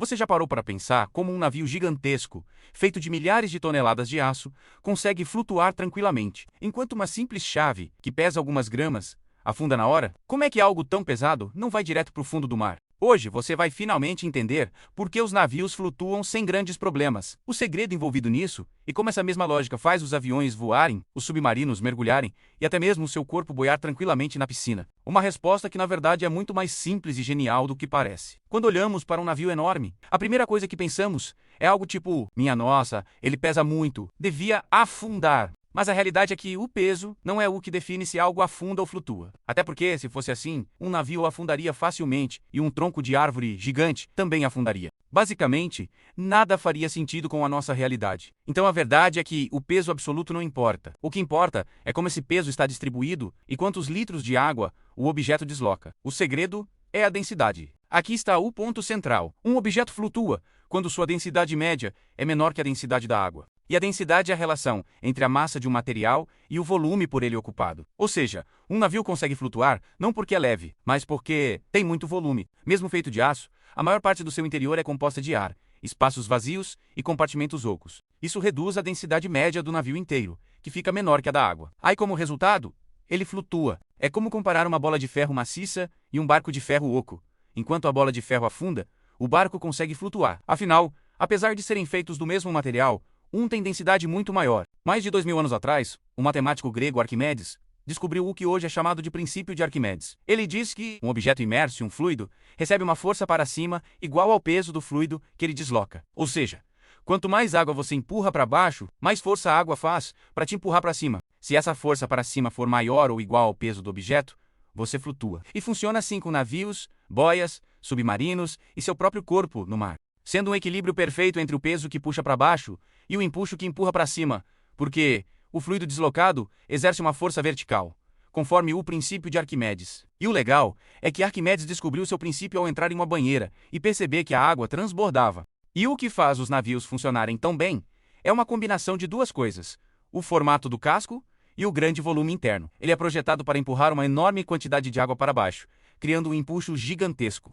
Você já parou para pensar como um navio gigantesco, feito de milhares de toneladas de aço, consegue flutuar tranquilamente, enquanto uma simples chave, que pesa algumas gramas, afunda na hora? Como é que algo tão pesado não vai direto para o fundo do mar? Hoje você vai finalmente entender por que os navios flutuam sem grandes problemas, o segredo envolvido nisso e como essa mesma lógica faz os aviões voarem, os submarinos mergulharem e até mesmo o seu corpo boiar tranquilamente na piscina. Uma resposta que na verdade é muito mais simples e genial do que parece. Quando olhamos para um navio enorme, a primeira coisa que pensamos é algo tipo: minha nossa, ele pesa muito, devia afundar. Mas a realidade é que o peso não é o que define se algo afunda ou flutua. Até porque, se fosse assim, um navio afundaria facilmente e um tronco de árvore gigante também afundaria. Basicamente, nada faria sentido com a nossa realidade. Então a verdade é que o peso absoluto não importa. O que importa é como esse peso está distribuído e quantos litros de água o objeto desloca. O segredo é a densidade. Aqui está o ponto central. Um objeto flutua quando sua densidade média é menor que a densidade da água. E a densidade é a relação entre a massa de um material e o volume por ele ocupado. Ou seja, um navio consegue flutuar não porque é leve, mas porque tem muito volume. Mesmo feito de aço, a maior parte do seu interior é composta de ar, espaços vazios e compartimentos ocos. Isso reduz a densidade média do navio inteiro, que fica menor que a da água. Aí, como resultado, ele flutua. É como comparar uma bola de ferro maciça e um barco de ferro oco. Enquanto a bola de ferro afunda, o barco consegue flutuar. Afinal, apesar de serem feitos do mesmo material, um tem densidade muito maior. Mais de 2000 anos atrás, o matemático grego Arquimedes descobriu o que hoje é chamado de princípio de Arquimedes. Ele diz que um objeto imerso em um fluido recebe uma força para cima igual ao peso do fluido que ele desloca. Ou seja, quanto mais água você empurra para baixo, mais força a água faz para te empurrar para cima. Se essa força para cima for maior ou igual ao peso do objeto, você flutua. E funciona assim com navios, boias, submarinos e seu próprio corpo no mar, sendo um equilíbrio perfeito entre o peso que puxa para baixo e o empuxo que empurra para cima, porque o fluido deslocado exerce uma força vertical, conforme o princípio de Arquimedes. E o legal é que Arquimedes descobriu seu princípio ao entrar em uma banheira e perceber que a água transbordava. E o que faz os navios funcionarem tão bem é uma combinação de duas coisas: o formato do casco e o grande volume interno. Ele é projetado para empurrar uma enorme quantidade de água para baixo, criando um empuxo gigantesco.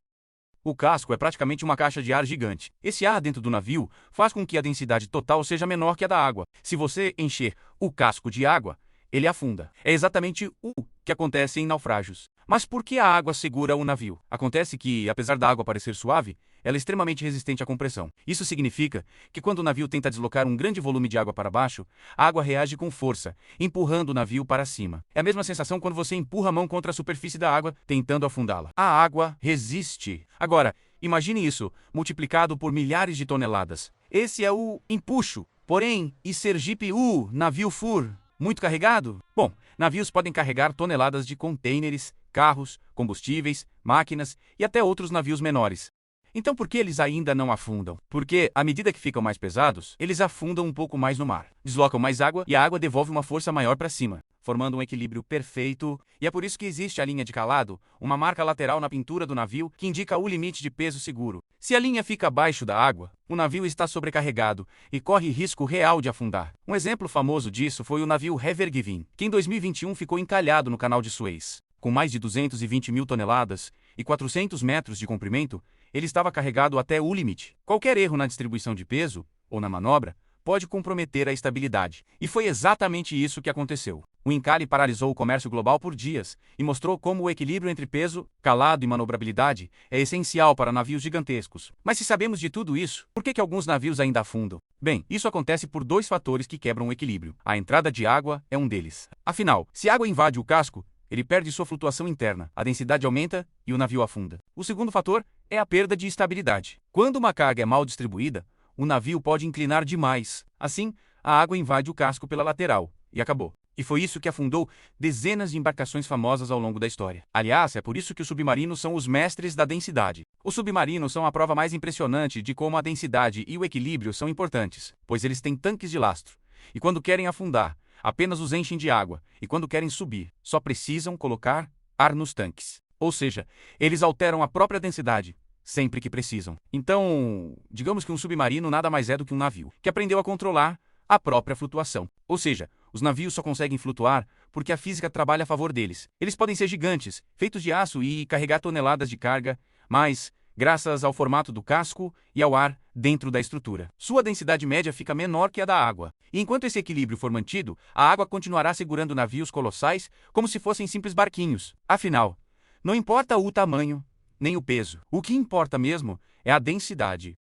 O casco é praticamente uma caixa de ar gigante. Esse ar dentro do navio faz com que a densidade total seja menor que a da água. Se você encher o casco de água, ele afunda. É exatamente o que acontece em naufrágios. Mas por que a água segura o navio? Acontece que, apesar da água parecer suave, ela é extremamente resistente à compressão. Isso significa que quando o navio tenta deslocar um grande volume de água para baixo, a água reage com força, empurrando o navio para cima. É a mesma sensação quando você empurra a mão contra a superfície da água, tentando afundá-la. A água resiste. Agora, imagine isso multiplicado por milhares de toneladas. Esse é o empuxo. Porém, e Sergipe navio fur, muito carregado? Bom, navios podem carregar toneladas de contêineres, carros, combustíveis, máquinas e até outros navios menores. Então por que eles ainda não afundam? Porque, à medida que ficam mais pesados, eles afundam um pouco mais no mar. Deslocam mais água e a água devolve uma força maior para cima, formando um equilíbrio perfeito. E é por isso que existe a linha de calado, uma marca lateral na pintura do navio que indica o limite de peso seguro. Se a linha fica abaixo da água, o navio está sobrecarregado e corre risco real de afundar. Um exemplo famoso disso foi o navio Ever Given, que em 2021 ficou encalhado no canal de Suez. Com mais de 220 mil toneladas e 400 metros de comprimento, ele estava carregado até o limite. Qualquer erro na distribuição de peso, ou na manobra, pode comprometer a estabilidade. E foi exatamente isso que aconteceu. O encalhe paralisou o comércio global por dias e mostrou como o equilíbrio entre peso, calado e manobrabilidade é essencial para navios gigantescos. Mas se sabemos de tudo isso, por que alguns navios ainda afundam? Bem, isso acontece por dois fatores que quebram o equilíbrio. A entrada de água é um deles. Afinal, se a água invade o casco, ele perde sua flutuação interna, a densidade aumenta e o navio afunda. O segundo fator é a perda de estabilidade. Quando uma carga é mal distribuída, o navio pode inclinar demais. Assim, a água invade o casco pela lateral e acabou. E foi isso que afundou dezenas de embarcações famosas ao longo da história. Aliás, é por isso que os submarinos são os mestres da densidade. Os submarinos são a prova mais impressionante de como a densidade e o equilíbrio são importantes, pois eles têm tanques de lastro. E quando querem afundar, apenas os enchem de água, e quando querem subir, só precisam colocar ar nos tanques. Ou seja, eles alteram a própria densidade, sempre que precisam. Então, digamos que um submarino nada mais é do que um navio, que aprendeu a controlar a própria flutuação. Ou seja, os navios só conseguem flutuar porque a física trabalha a favor deles. Eles podem ser gigantes, feitos de aço e carregar toneladas de carga, mas, graças ao formato do casco e ao ar dentro da estrutura. Sua densidade média fica menor que a da água. E enquanto esse equilíbrio for mantido, a água continuará segurando navios colossais como se fossem simples barquinhos. Afinal, não importa o tamanho nem o peso. O que importa mesmo é a densidade.